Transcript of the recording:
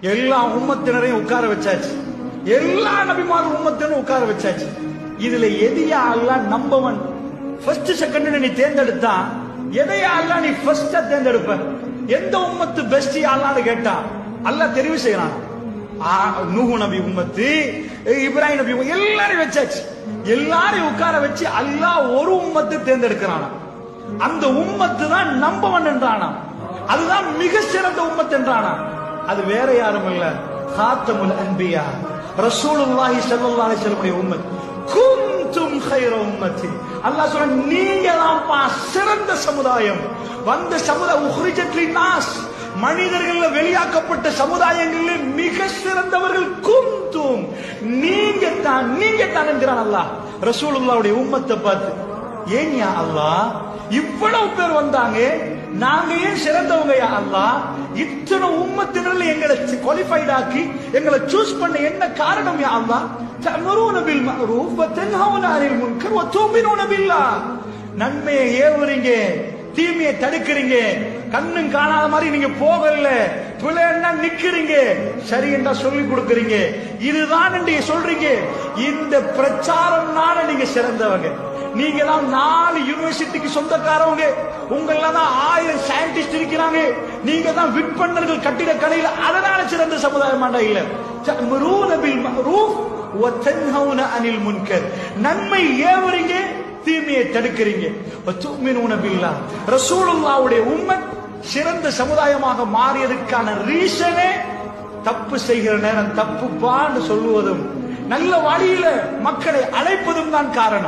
எல்லா உம்மத்தினரையும் உட்கார வச்சாச்சு, எல்லா நபிமாரும் உம்மத்தினரும் உட்கார வச்சாச்சு. இதுல எதையா அல்லாஹ் நம்பவன் ஃபர்ஸ்ட் செகண்ட் நீ தேர்ந்தெடுத்தா, எதையா அல்லாஹ் நீ ஃபர்ஸ்டா தேர்ந்தெடுப்ப? எந்த உம்மத்து பெஸ்ட் அல்லாஹ்னு கேட்டா அல்லாஹ் தெரிவு செய்யறான். நூஹ் நபி உம்மத்து, இப்ராஹிம் நபி எல்லாரையும் வச்சாச்சு. எல்லாரையும் உட்கார வச்சு அல்லாஹ் ஒரு உம்மத்து தேர்ந்தெடுக்கிறானா. அந்த உம்மத்து தான் நம்பவன் என்றானா, அதுதான் மிக சிறந்த உம்மத் என்றானா. அது வேற யாரும் இல்ல, காத்தமுல் அன்பியா ரசூலுல்லாஹி ஸல்லல்லாஹு அலைஹி வஸல்லம் உம்மத். குன்தும் கைர உம்மத்தி, அல்லாஹ் சொல்ற நீங்க தான் சிறந்த சமுதாயம். வந்த சமுதாயம் உஹ்ரிஜத் லின்னாஸ், மனிதர்கள் வெளியாக்கப்பட்ட சமுதாயங்களில் மிக சிறந்தவர்கள் குன்தும், நீங்க தான் என்கிறான் அல்லாஹ் ரசூலுல்லாஹ்வுடைய உம்மத்தை பார்த்து. ஏன் யா அல்லாஹ் இவ்வளவு பேர் வந்தாங்க, நாங்க ஏன் சிறந்தவங்க யா அல்லாஹ்? இத்தனை உம்மத்தினர்ல எங்களை குவாலிஃபைட் ஆக்கி எங்களை சூஸ் பண்ண என்ன காரணம் யா அல்லாஹ்? தஅமுருன பில் மஅரூஃப் வ தன்ஹவுன அனில் முன்கர் வ துமினூன பில்லாஹ். நன்மையை ஏவுறீங்க, தீமையை தடுக்கிறீங்க, கண்ணும் காணாத மாதிரி நீங்க போகல, பிள்ளைன்னா நிக்கிறீங்க, சரி என்றா சொல்லி கொடுக்கறீங்க, இதுதான் நீங்க சொல்றீங்க. இந்த பிரச்சாரம்னால நீங்க சிறந்தவங்க. நீங்க தான் 4 யூனிவர்சிட்டிக்கு சொந்தக்காரவங்க, உங்கள தான் 1000 சயின்டிஸ்ட் இருக்கிறாங்க, நீங்க தான் விற்பனர்கள் கட்டிட கலையில, அதனால சிறந்த சமுதாயமாண்டா இல்ல. தஅமுருன பில் மஅரூஃப் வ தன்ஹவுன அனில் முன்கர், நன்மை ஏவுறீங்க, தீமையை தடுக்கிறீங்க. வதுமினூன பில்லாஹ், ரசூலுல்லாஹ்வுடைய உம்மத் சிறந்த சமுதாயமாக மாறியதற்கான ரீசனே தப்பு செய்கிற நேரம் தப்புப்பான்னு சொல்லுவதும் நல்ல வழியில மக்களை அழைப்பதும் தான் காரணம்.